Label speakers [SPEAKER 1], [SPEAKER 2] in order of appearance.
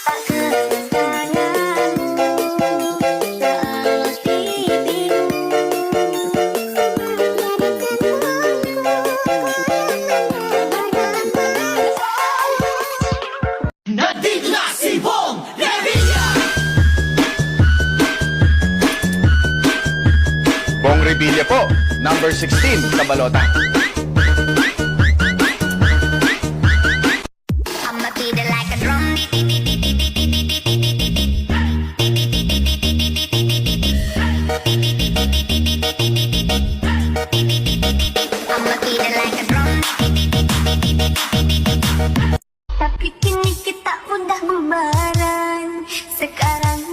[SPEAKER 1] Tak kedatanganmu seolah bibirmu
[SPEAKER 2] Nandito na si Bong Revilla!
[SPEAKER 3] Bong Revilla po, number 16 sa balota.
[SPEAKER 1] I'ma beat it like a drum. I'ma beat it like a drum. Tapi kini kita udah bubaran. Sekarang